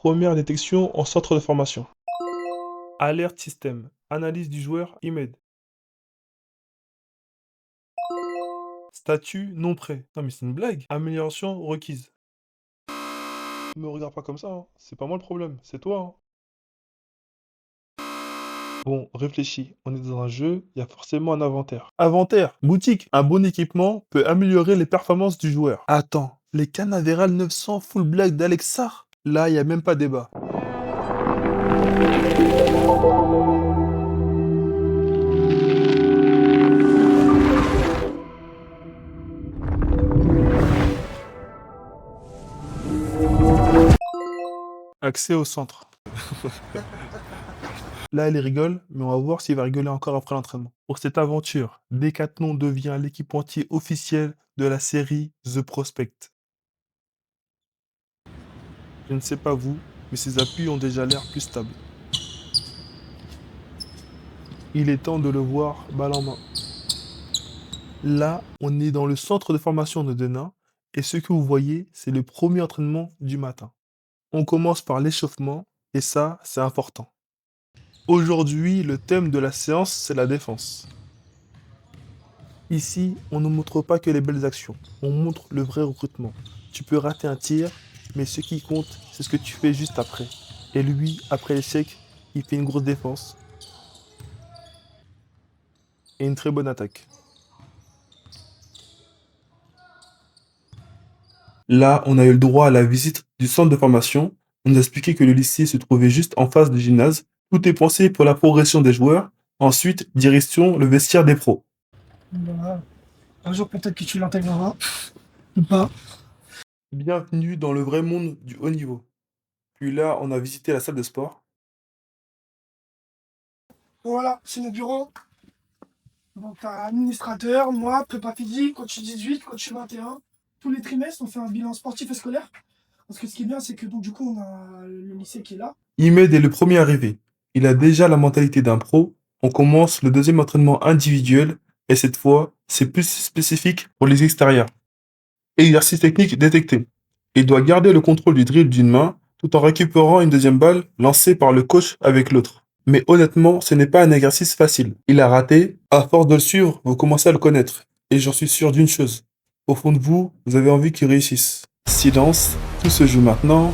Première détection en centre de formation. Alerte système. Analyse du joueur IMED. Statut non prêt. Non mais c'est une blague. Amélioration requise. Me regarde pas comme ça, hein. C'est pas moi le problème, c'est toi, hein. Bon, réfléchis. On est dans un jeu, il y a forcément un inventaire. Inventaire, boutique. Un bon équipement peut améliorer les performances du joueur. Attends, les Canaveral 900 full black d'Alexar? Là, il y a même pas débat. Accès au centre. Là, elle rigole, mais on va voir s'il va rigoler encore après l'entraînement. Pour cette aventure, Decathlon devient l'équipementier officiel de la série The Prospect. Je ne sais pas vous, mais ces appuis ont déjà l'air plus stables. Il est temps de le voir balle en main. Là, on est dans le centre de formation de Denain, et ce que vous voyez, c'est le premier entraînement du matin. On commence par l'échauffement, et ça, c'est important. Aujourd'hui, le thème de la séance, c'est la défense. Ici, on ne montre pas que les belles actions, on montre le vrai recrutement. Tu peux rater un tir, mais ce qui compte, c'est ce que tu fais juste après. Et lui, après l'échec, il fait une grosse défense et une très bonne attaque. Là, on a eu le droit à la visite du centre de formation. On nous a expliqué que le lycée se trouvait juste en face du gymnase. Tout est pensé pour la progression des joueurs. Ensuite, direction le vestiaire des pros. Voilà. Un jour, peut-être que tu l'intégreras, ou pas. Bienvenue dans le vrai monde du haut niveau. Puis là, on a visité la salle de sport. Voilà, c'est mon bureau. Donc, t'as administrateur, moi, prépa physique, coach 18, coach 21. Tous les trimestres, on fait un bilan sportif et scolaire. Parce que ce qui est bien, c'est que donc, du coup, on a le lycée qui est là. Imed est le premier arrivé. Il a déjà la mentalité d'un pro. On commence le deuxième entraînement individuel et cette fois, c'est plus spécifique pour les extérieurs. Exercice technique détecté. Il doit garder le contrôle du dribble d'une main tout en récupérant une deuxième balle lancée par le coach avec l'autre. Mais honnêtement, ce n'est pas un exercice facile. Il a raté. À force de le suivre, vous commencez à le connaître. Et j'en suis sûr d'une chose. Au fond de vous, vous avez envie qu'il réussisse. Silence, tout se joue maintenant.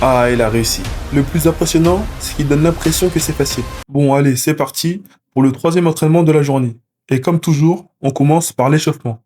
Ah, il a réussi. Le plus impressionnant, c'est qu'il donne l'impression que c'est facile. Bon, allez, c'est parti pour le troisième entraînement de la journée. Et comme toujours, on commence par l'échauffement.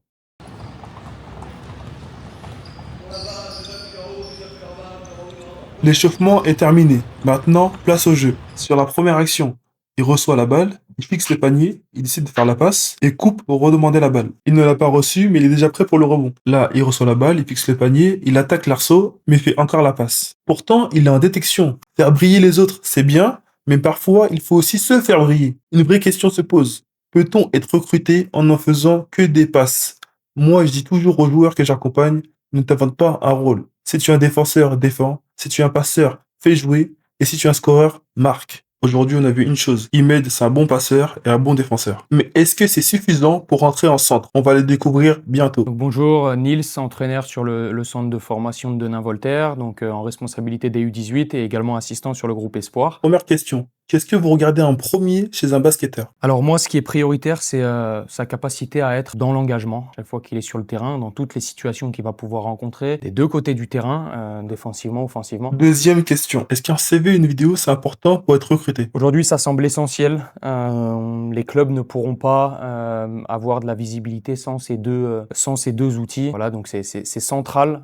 L'échauffement est terminé. Maintenant, place au jeu. Sur la première action, il reçoit la balle, il fixe le panier, il décide de faire la passe et coupe pour redemander la balle. Il ne l'a pas reçue, mais il est déjà prêt pour le rebond. Là, il reçoit la balle, il fixe le panier, il attaque l'arceau, mais fait encore la passe. Pourtant, il est en détection. Faire briller les autres, c'est bien, mais parfois, il faut aussi se faire briller. Une vraie question se pose. Peut-on être recruté en n'en faisant que des passes? Moi, je dis toujours aux joueurs que j'accompagne, ne t'invente pas un rôle. Si tu es un défenseur, défends. Si tu es un passeur, fais jouer. Et si tu es un scoreur, marque. Aujourd'hui, on a vu une chose. Imed, c'est un bon passeur et un bon défenseur. Mais est-ce que c'est suffisant pour rentrer en centre? On va le découvrir bientôt. Donc bonjour, Nils, entraîneur sur le centre de formation de Denain-Voltaire, donc en responsabilité des U18 et également assistant sur le groupe Espoir. Première question. Qu'est-ce que vous regardez en premier chez un basketteur? Alors moi, ce qui est prioritaire, c'est sa capacité à être dans l'engagement, chaque fois qu'il est sur le terrain, dans toutes les situations qu'il va pouvoir rencontrer, des deux côtés du terrain, défensivement, offensivement. Deuxième question. Est-ce qu'un CV et une vidéo, c'est important pour être recruté? Aujourd'hui, ça semble essentiel. Les clubs ne pourront pas avoir de la visibilité sans ces deux outils. Voilà, donc c'est central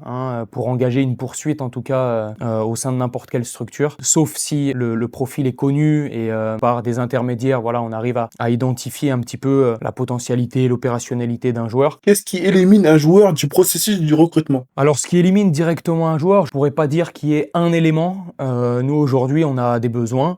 pour engager une poursuite, en tout cas au sein de n'importe quelle structure. Sauf si le profil est connu et par des intermédiaires, voilà, on arrive à identifier un petit peu la potentialité, l'opérationnalité d'un joueur. Qu'est-ce qui élimine un joueur du processus du recrutement? Alors, ce qui élimine directement un joueur, je pourrais pas dire qu'il y ait un élément. Nous, aujourd'hui, on a des besoins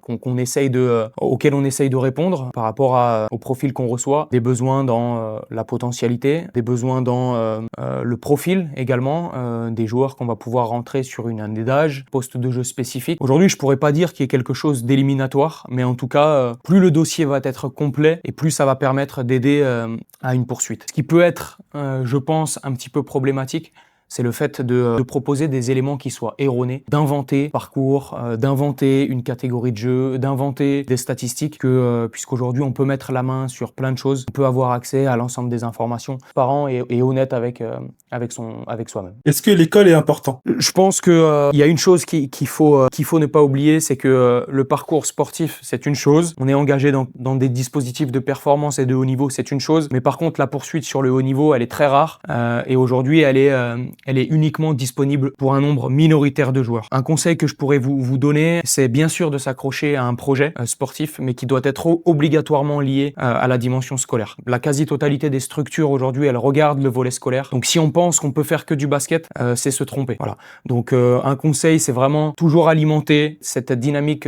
auxquels on essaye de répondre par rapport au profil qu'on reçoit. Des besoins dans la potentialité, des besoins dans le profil également, des joueurs qu'on va pouvoir rentrer sur une année d'âge, poste de jeu spécifique. Aujourd'hui, je pourrais pas dire qu'il y ait quelque chose d'éliminatoire, mais en tout cas, plus le dossier va être complet et plus ça va permettre d'aider à une poursuite. Ce qui peut être, je pense, un petit peu problématique, c'est le fait de proposer des éléments qui soient erronés, d'inventer parcours, d'inventer une catégorie de jeu, d'inventer des statistiques puisqu'aujourd'hui on peut mettre la main sur plein de choses, on peut avoir accès à l'ensemble des informations, transparent et honnête avec soi-même. Est-ce que l'école est important? Je pense que il y a une chose qu'il faut ne pas oublier, c'est que le parcours sportif, c'est une chose. On est engagé dans des dispositifs de performance et de haut niveau, c'est une chose. Mais par contre, la poursuite sur le haut niveau, elle est très rare. Et aujourd'hui, elle est uniquement disponible pour un nombre minoritaire de joueurs. Un conseil que je pourrais vous donner, c'est bien sûr de s'accrocher à un projet sportif, mais qui doit être obligatoirement lié à la dimension scolaire. La quasi-totalité des structures aujourd'hui, elles regardent le volet scolaire. Donc si on pense qu'on peut faire que du basket, c'est se tromper. Voilà. Donc un conseil, c'est vraiment toujours alimenter cette dynamique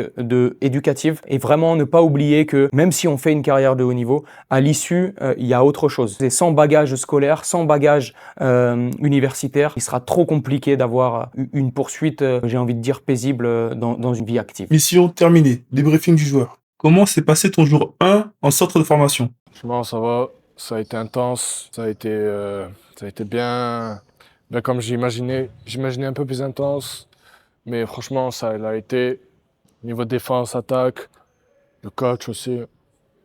éducative et vraiment ne pas oublier que même si on fait une carrière de haut niveau, à l'issue, il y a autre chose. C'est sans bagage scolaire, sans bagage universitaire, il sera trop compliqué d'avoir une poursuite, j'ai envie de dire, paisible dans une vie active. Mission terminée. Débriefing du joueur. Comment s'est passé ton jour 1 en centre de formation? Franchement, ça va. Ça a été intense. Ça a été bien comme j'imaginais. J'imaginais un peu plus intense. Mais franchement, ça l'a été. Niveau défense, attaque, le coach aussi.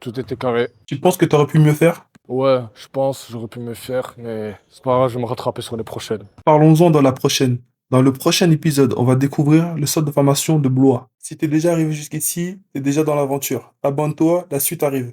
Tout était carré. Tu penses que tu aurais pu mieux faire? Ouais, je pense, j'aurais pu me faire, mais c'est pas grave, je vais me rattraper sur les prochaines. Parlons-en dans la prochaine. Dans le prochain épisode, on va découvrir le centre de formation de Blois. Si t'es déjà arrivé jusqu'ici, t'es déjà dans l'aventure. Abonne-toi, la suite arrive.